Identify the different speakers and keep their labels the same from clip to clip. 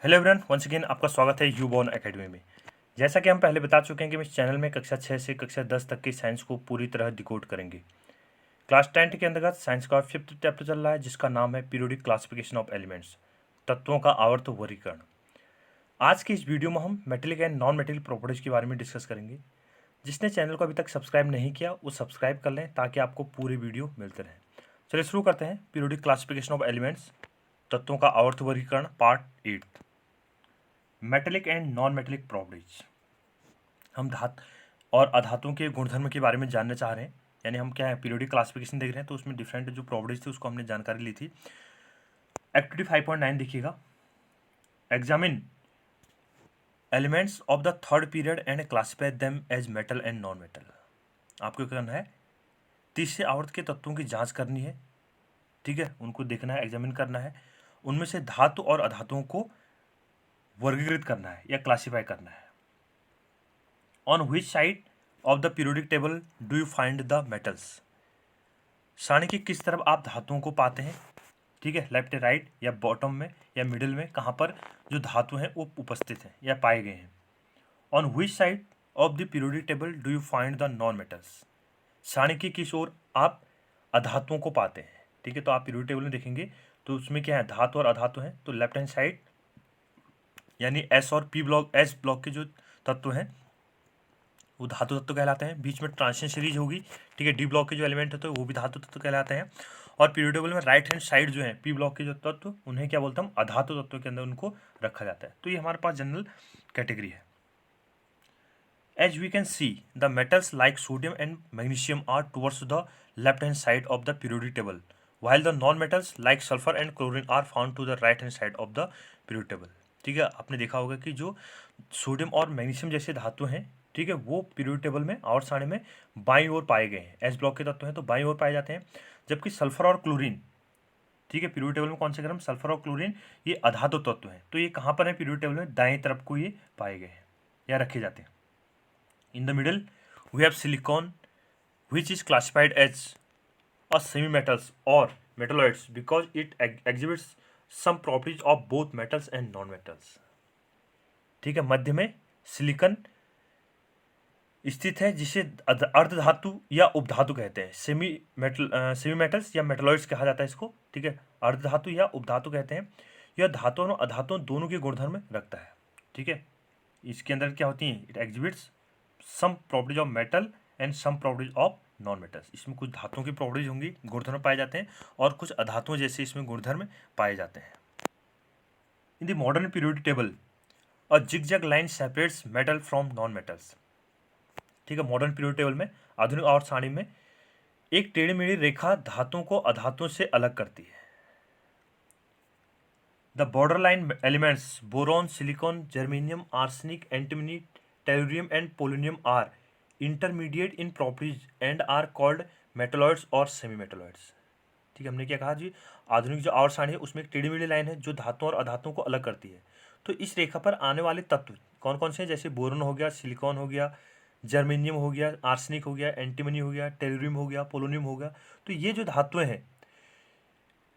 Speaker 1: Hello everyone, once again आपका स्वागत है यूबॉर्न एकेडमी में। जैसा कि हम पहले बता चुके हैं कि इस चैनल में कक्षा 6 से कक्षा 10 तक की साइंस को पूरी तरह डिकोड करेंगे। क्लास 10 के अंतर्गत साइंस का 5th चैप्टर चल रहा है जिसका नाम है पीरियोडिक क्लासिफिकेशन ऑफ एलिमेंट्स, तत्वों का आवर्त वर्गीकरण। आज की इस वीडियो में हम metallic and non metallic properties के बारे में डिस्कस करेंगे। जिसने चैनल को अभी तक सब्सक्राइब नहीं किया वो सब्सक्राइब कर लें ताकि आपको पूरी वीडियो मिलते रहे। चलिए शुरू करते हैं। पीरियोडिक क्लासिफिकेशन ऑफ एलिमेंट्स, तत्वों का आवर्त वर्गीकरण, part 8। Metallic and non metallic properties. हम धातु और अधातुओं के गुणधर्म के बारे में जानना चाह रहे हैं, यानी हम क्या है पीरियोडिक क्लासिफिकेशन देख रहे हैं तो उसमें डिफरेंट जो प्रॉपर्टीज थी उसको हमने जानकारी ली थी। एक्टिविटी 5.9 देखिएगा। Examine elements of the third period and classify them as metal and non metal. आपको क्या करना है, तीसरे आवर्त के तत्वों की जांच करनी है, ठीक है, उनको देखना है, एग्जामिन करना है, उनमें से धातु और अधातुओं को वर्गीकृत करना है या क्लासिफाई करना है। On which side of the periodic table do you find the metals. सारणी की किस तरफ आप धातुओं को पाते हैं, ठीक है, लेफ्ट राइट या बॉटम में या मिडिल में, कहाँ पर जो धातु हैं वो उपस्थित हैं या पाए गए हैं। On which side of the periodic table do you find the non metals. सारणी की किस ओर आप अधातुओं को पाते हैं, ठीक है, तो आप पीरियोडिक टेबल में देखेंगे तो उसमें क्या है, धातु और अधातु हैं, तो लेफ्ट हैंड साइड यानी एस और पी ब्लॉक, एस ब्लॉक के जो तत्व हैं वो धातु तत्व कहलाते हैं। बीच में ट्रांजिशन सीरीज होगी, ठीक है, डी ब्लॉक के जो एलिमेंट होते हैं वो भी धातु तत्व कहलाते हैं। और पीरियोडिक टेबल में राइट हैंड साइड जो है पी ब्लॉक के जो तत्व उन्हें क्या बोलते हैं, हम अधातु तत्व के अंदर उनको रखा जाता है। तो ये हमारे पास जनरल कैटेगरी है। As we can see the metals like sodium and magnesium are towards the left hand side of the periodic table, while the non-metals like sulfur and chlorine are found to the right hand side of the periodic table। ठीक है, आपने देखा होगा कि जो sodium और magnesium जैसे धातु हैं, ठीक है, वो पीरियोडिक टेबल में आवर्त सारणी में बाईं ओर पाए गए हैं। एस ब्लॉक के तत्व हैं तो बाईं ओर पाए जाते हैं, जबकि सल्फर और क्लोरीन, ठीक है, पीरियोडिक टेबल में कौन से क्रम, सल्फर और क्लोरीन ये अधातु तत्व हैं, तो ये कहाँ पर है पीरियोडिक टेबल में, दाएं तरफ को ये पाए गए हैं या रखे जाते हैं। In the middle we have silicon which is classified as or semi-metals or metalloids because it exhibits some properties of both metals and non-metals। ठीक है, मध्य में सिलिकॉन स्थित है जिसे अर्धधातु या उपधातु कहते हैं। सेमी मेटल्स या मेटलॉइड्स कहा जाता है इसको, ठीक है, अर्धधातु या उपधातु कहते हैं। यह धातुओं और अधातुओं दोनों के गुणधर्म रखता है, ठीक है। इसके अंदर क्या होती है, it exhibits some properties of metal and some properties of non metals. इसमें कुछ धातुओं की प्रॉपर्टीज होंगी, गुणधर्म पाए जाते हैं, और कुछ अधातुओं जैसे इसमें गुणधर्म पाए जाते हैं। In the modern periodic table a zigzag line separates metal from non metals. ठीक है, मॉडर्न पीरियोडिक टेबल में, आधुनिक आवर्त सारणी में एक टेढ़ी मेढ़ी रेखा धातुओं को अधातुओं से अलग करती है। The border line elements boron, silicon, germanium, arsenic, antimony, tellurium and polonium are intermediate in properties and are called metalloids और सेमी मेटलॉइड्स। ठीक है, हमने क्या कहा जी, आधुनिक जो आवर्त सारणी है उसमें एक टेढ़ी मेढ़ी लाइन है जो धातुओं और अधातुओं को अलग करती है। तो इस रेखा पर आने वाले तत्व कौन कौन से हैं, जैसे बोरोन हो गया, सिलिकॉन हो गया, जर्मेनियम हो गया, आर्सेनिक हो गया, एंटीमनी हो गया, टेलुरियम हो गया, पोलोनियम हो गया। तो ये जो धातुएं हैं,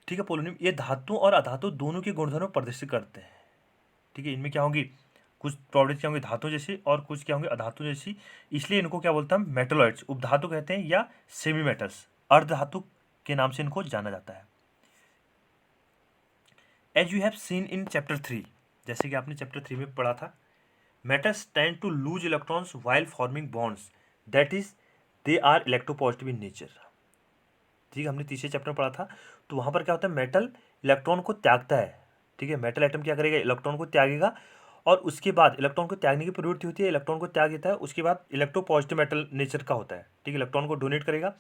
Speaker 1: ठीक है, पोलोनियम, ये धातु और अधातु दोनों के गुणधर्म प्रदर्शित करते हैं। ठीक है, इनमें क्या होंगी, कुछ प्रॉपर्टीज क्या होंगी धातु जैसी और कुछ क्या होंगे अधातु जैसी, इसलिए इनको क्या बोलते हैं, मेटलॉइड्स उपधातु कहते हैं या सेमी मेटल्स अर्धधातु के नाम से इनको जाना जाता है। As you have seen in chapter 3, जैसे कि आपने चैप्टर 3 में पढ़ा था, metals tend to lose electrons while forming bonds, that is they are electropositive in nature. ठीक है, हमने तीसरे चैप्टर में पढ़ा था, तो वहाँ पर क्या होता है, मेटल इलेक्ट्रॉन को त्यागता है। ठीक है, मेटल एटम क्या करेगा, इलेक्ट्रॉन को त्यागेगा, और उसके बाद इलेक्ट्रॉन को त्यागने की प्रवृत्ति होती है, इलेक्ट्रॉन को त्याग देता है, उसके बाद इलेक्ट्रोपॉजिटिव मेटल नेचर का होता है। ठीक है, इलेक्ट्रॉन को डोनेट करेगा,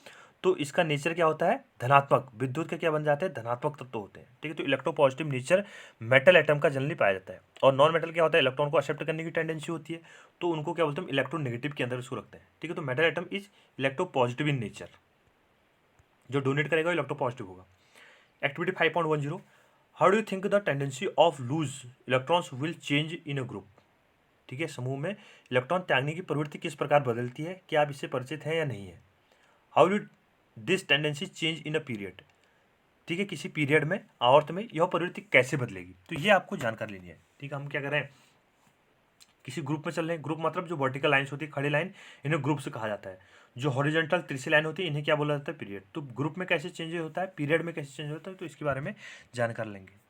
Speaker 1: तो इसका नेचर क्या होता है, धनात्मक, विद्युत के क्या बन जाते हैं, धनात्मक तत्व होते हैं। ठीक है, तो इलेक्ट्रोपॉजिटिव नेचर मेटल एटम का जनरली पाया जाता है। और नॉन मेटल क्या होता है, इलेक्ट्रॉन को एक्सेप्ट करने की टेंडेंसी होती है, तो उनको क्या बोलते हैं, इलेक्ट्रोनेगेटिव के अंदर उसको रखते हैं। ठीक है, तो metal atom is electropositive in nature, जो डोनेट करेगा इलेक्ट्रोपॉजिटिव होगा। Activity 5.10, how do you think the tendency of loose electrons will change in a group. ठीक है, समूह में इलेक्ट्रॉन त्यागने की प्रवृत्ति किस प्रकार बदलती है, क्या आप इससे परिचित हैं या नहीं है। How will this tendency change in a period. ठीक है, किसी पीरियड में आवर्त में यह प्रवृत्ति कैसे बदलेगी, तो ये आपको जानकारी लेनी है। ठीक है, हम क्या कर रहे हैं, किसी ग्रुप में चल रहे हैं, ग्रुप मतलब जो वर्टिकल लाइन्स होती है, खड़ी लाइन, इन्हें ग्रुप से कहा जाता है। जो हॉरिजॉन्टल तिरछी लाइन होती है, इन्हें क्या बोला जाता है, पीरियड। तो ग्रुप में कैसे चेंज होता है, पीरियड में कैसे चेंज होता है, तो इसके बारे में जानकारी लेंगे।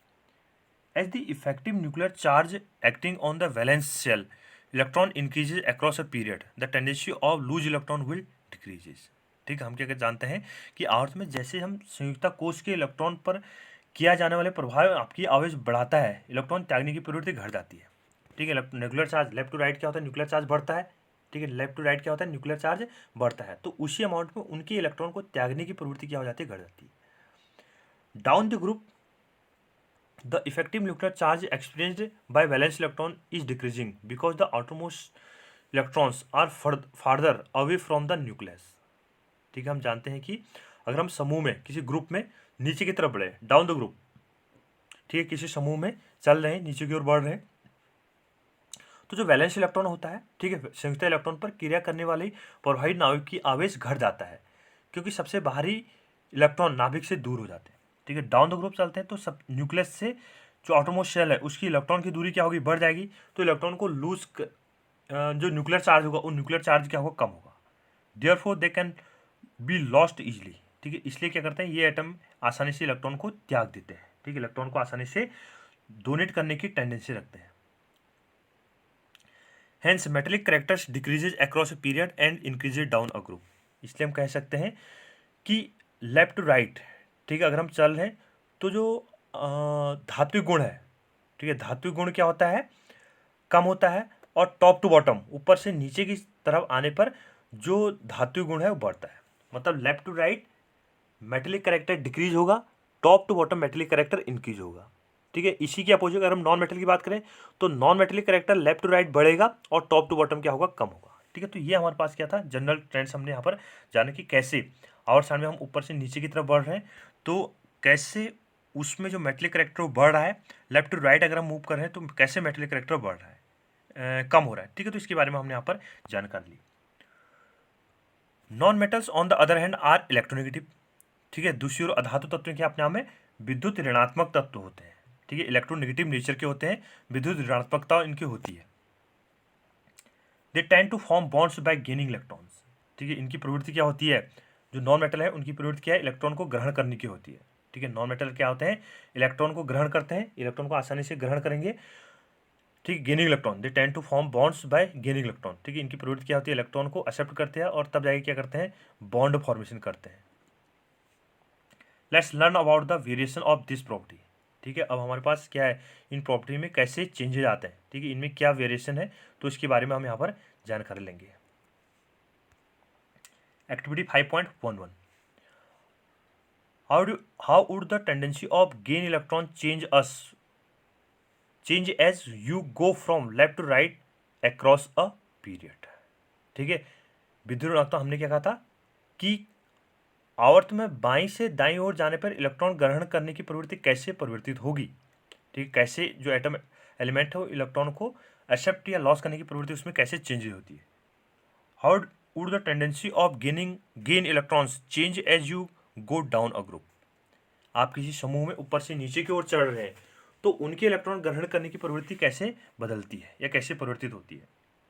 Speaker 1: As the effective nuclear charge acting on the valence shell, electron increases across a period, the tendency of lose electron will decreases। ठीक है, हम क्या जानते हैं कि आवर्त में जैसे हम संयुक्ता कोष के इलेक्ट्रॉन पर किया जाने वाले प्रभाव आपकी आवेश बढ़ाता है, इलेक्ट्रॉन त्यागने की प्रवृत्ति घट जाती है। ठीक है, nuclear charge left to right क्या होता है, न्यूक्लियर चार्ज बढ़ता है। ठीक है, लेफ्ट टू राइट क्या होता है, न्यूक्लियर चार्ज बढ़ता है, तो उसी अमाउंट में उनके इलेक्ट्रॉन को त्यागने की प्रवृत्ति क्या हो जाती है, घट जाती है। Down the group the effective nuclear charge experienced by valence electron is decreasing because the outermost electrons are farther away from the nucleus। ठीक है, हम जानते हैं कि अगर हम समूह में किसी ग्रुप में नीचे की तरफ बढ़े, डाउन द ग्रुप, ठीक है, किसी समूह में चल रहे हैं, नीचे की ओर बढ़ रहे हैं, तो जो वैलेंस इलेक्ट्रॉन होता है, ठीक है, संयुक्त इलेक्ट्रॉन पर क्रिया करने वाली प्रवाही नाभिक की आवेश घट जाता है, क्योंकि सबसे बाहरी इलेक्ट्रॉन नाभिक से दूर हो जाते हैं। ठीक है, डाउन द ग्रुप चलते हैं तो सब न्यूक्लियस से जो ऑटोमोस्ट शेल है उसकी इलेक्ट्रॉन की दूरी क्या होगी, बढ़ जाएगी, तो इलेक्ट्रॉन को लूज जो न्यूक्लियर चार्ज होगा वो न्यूक्लियर चार्ज क्या होगा, कम होगा। Therefore they can be lost easily. ठीक है, इसलिए क्या करते हैं, ये एटम आसानी से इलेक्ट्रॉन को त्याग देते हैं। ठीक है, इलेक्ट्रॉन को आसानी से डोनेट करने की टेंडेंसी रखते हैं। Hence metallic characters decreases across a period and increases down a group. इसलिए हम कह सकते हैं कि लेफ्ट टू राइट, ठीक है, अगर हम चल रहे हैं तो जो धात्विक गुण है, ठीक है, धात्विक गुण क्या होता है, कम होता है, और टॉप टू बॉटम, ऊपर से नीचे की तरफ आने पर जो धात्विक गुण है वो बढ़ता है। मतलब left to right metallic character decrease होगा, top to bottom metallic character increase होगा। ठीक है, इसी के अपोजिट अगर हम नॉन मेटल की बात करें तो non metallic character left to right बढ़ेगा और टॉप टू बॉटम क्या होगा, कम होगा। ठीक है, तो ये हमारे पास क्या था, जनरल ट्रेंड्स हमने यहाँ पर जाने कि कैसे आवर साइड में हम ऊपर से नीचे की तरफ बढ़ रहे हैं, तो कैसे उसमें जो मेटेलिक कैरेक्टर बढ़ रहा है, लेफ्ट टू राइट अगर हम मूव कर रहे हैं तो कैसे मेटेलिक कैरेक्टर बढ़ रहा है, कम हो रहा है। ठीक है, तो इसके बारे में हमने यहाँ पर जानकारी ली। Non metals on the other hand are electronegative. ठीक है, दूसरी ओर अधातु तत्व के अपने आप में विद्युत ऋणात्मक तत्व होते हैं। ठीक है, इलेक्ट्रोनेगेटिव नेचर के होते हैं, विद्युत ऋणात्मकता इनकी होती है। They tend to form bonds by gaining electrons. ठीक है, इनकी प्रवृत्ति क्या होती है, जो नॉन मेटल है उनकी प्रवृत्ति क्या है, इलेक्ट्रॉन को ग्रहण करने की होती है। ठीक है, नॉन मेटल क्या होते हैं, इलेक्ट्रॉन को ग्रहण करते हैं, इलेक्ट्रॉन को आसानी से ग्रहण करेंगे। ठीक, gaining electron, they tend to form bonds by gaining electron. ठीक है, इनकी प्रवृत्ति क्या होती है, इलेक्ट्रॉन को एक्सेप्ट करते हैं और तब जाके क्या करते हैं, बॉन्ड फॉर्मेशन करते हैं। Let's learn about the variation of this property. ठीक है, अब हमारे पास क्या है, इन प्रॉपर्टी में कैसे चेंजेज आते हैं, ठीक है, इनमें क्या वेरिएशन है, तो इसके बारे में हम यहाँ पर जानकारी लेंगे। Activity 5.11, how would the tendency of gain electron change as you go from left to right across a period. ठीक है, विद्युत ऋणात्मकता हमने क्या कहा था कि आवर्त में बाईं से दाईं ओर जाने पर इलेक्ट्रॉन ग्रहण करने की प्रवृत्ति कैसे परिवर्तित होगी। ठीक, कैसे जो एटम एलिमेंट है वो इलेक्ट्रॉन को एक्सेप्ट या लॉस करने की प्रवृत्ति उसमें कैसे चेंज होती है। How would the tendency of gain electrons change as you go down a group. आप किसी समूह में ऊपर से नीचे की ओर चढ़ रहे हैं तो उनके इलेक्ट्रॉन ग्रहण करने की प्रवृत्ति कैसे बदलती है या कैसे परिवर्तित होती है।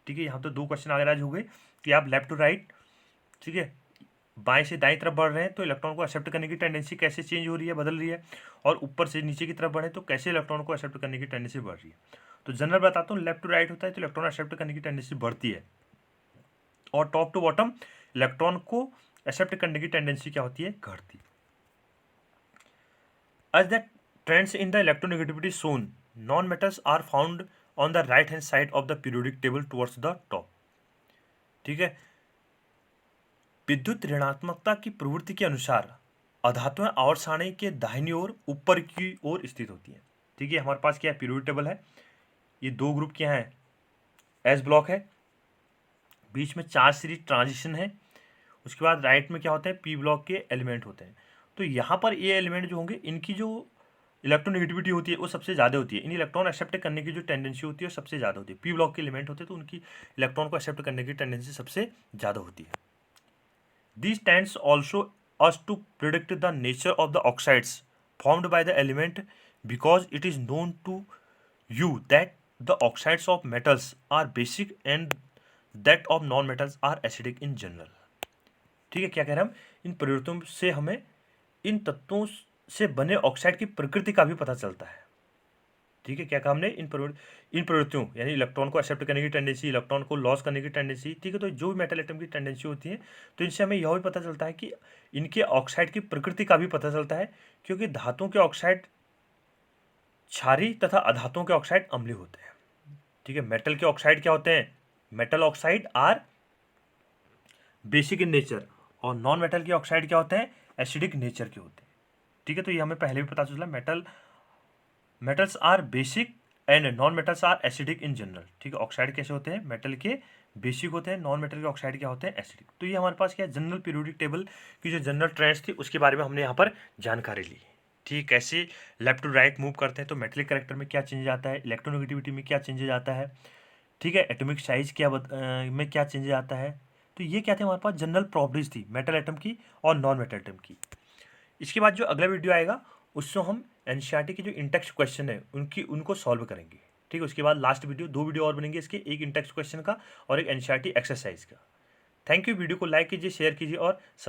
Speaker 1: ठीक है, यहाँ तो दो क्वेश्चन आगे हो गए कि आप लेफ्ट टू राइट, ठीक है, बाएं से दाएं तरफ बढ़ रहे हैं तो इलेक्ट्रॉन को एक्सेप्ट करने की टेंडेंसी कैसे चेंज हो रही है, बदल रही है, और ऊपर से नीचे की तरफ बढ़े तो कैसे इलेक्ट्रॉन को एक्सेप्ट करने की टेंडेंसी बढ़ रही है। तो जनरल बताता हूँ, लेफ्ट टू राइट होता है तो इलेक्ट्रॉन एक्सेप्ट करने की टेंडेंसी बढ़ती है, और टॉप टू बॉटम इलेक्ट्रॉन को एक्सेप्ट करने की टेंडेंसी क्या होती है, घटती। As that trends in the electronegativity shown, non metals are found on the right hand side of the periodic table towards the top. ठीक है, विद्युत ऋणात्मकता की प्रवृत्ति के अनुसार अधातुएं आवर्त सारणी के दाहिनी ओर ऊपर की ओर स्थित होती हैं। ठीक है, हमारे पास क्या है, पीरियोडिक टेबल है, ये दो ग्रुप क्या है, एस ब्लॉक है, बीच में चार्ज सीरीज ट्रांजिशन है, उसके बाद राइट में क्या होते हैं, पी ब्लॉक के एलिमेंट होते हैं। तो यहाँ पर ये एलिमेंट जो होंगे इनकी जो इलेक्ट्रोनेगेटिविटी होती है वो सबसे ज़्यादा होती है, इन इलेक्ट्रॉन एक्सेप्ट करने की जो टेंडेंसी होती है वो सबसे ज़्यादा होती है। पी ब्लॉक के एलिमेंट होते हैं तो उनकी इलेक्ट्रॉन को एक्सेप्ट करने की टेंडेंसी सबसे ज़्यादा होती है। These tends also us to predict the nature of the oxides formed by the element because it is known to you that the oxides of metals are basic and that of non-metals are acidic in general। ठीक है, क्या कह रहे हैं हम, इन प्रवृत्तियों से हमें इन तत्वों से बने ऑक्साइड की प्रकृति का भी पता चलता है। ठीक है, क्या कहा हमने, इन प्रवृत्तियों यानी इलेक्ट्रॉन को एक्सेप्ट करने की टेंडेंसी, इलेक्ट्रॉन को लॉस करने की टेंडेंसी। ठीक है, तो जो भी मेटल एटम की टेंडेंसी होती है, तो इनसे हमें यह भी पता चलता है कि इनके ऑक्साइड की प्रकृति का भी पता चलता है, क्योंकि धातुओं के ऑक्साइड क्षारीय तथा अधातुओं के ऑक्साइड अम्लीय होते हैं। ठीक है, मेटल के ऑक्साइड क्या होते हैं, metal oxide are basic in nature, और नॉन मेटल के ऑक्साइड क्या होते हैं, एसिडिक नेचर के होते हैं। ठीक है, तो ये हमें पहले भी पता चला, metals are basic and non metals are acidic in general. ठीक है, ऑक्साइड कैसे होते हैं, मेटल के बेसिक होते हैं, नॉन मेटल के ऑक्साइड क्या होते हैं, एसिडिक। तो ये हमारे पास क्या जनरल पीरियोडिक टेबल की जो जनरल ट्रेंड्स थी उसके बारे में हमने यहाँ पर जानकारी ली। ठीक, कैसे लेफ्ट टू राइट मूव करते हैं, तो मेटलिक कैरेक्टर में क्या चेंजेस आता है, इलेक्ट्रोनेगेटिविटी में क्या चेंजेस आता है, ठीक है, एटॉमिक साइज क्या में क्या चेंजेस आता है। तो ये क्या थे, हमारे पास जनरल प्रॉपर्टीज थी मेटल एटम की और नॉन मेटल एटम की। इसके बाद जो अगला वीडियो आएगा उससे हम एनसीईआरटी के जो इंटेक्स्ट क्वेश्चन है उनको सॉल्व करेंगे। ठीक है, उसके बाद लास्ट वीडियो, 2 वीडियो और बनेंगे इसके, एक इंटेक्स्ट क्वेश्चन का और एक एनसीईआरटी एक्सरसाइज का। थैंक यू, वीडियो को लाइक कीजिए, शेयर कीजिए और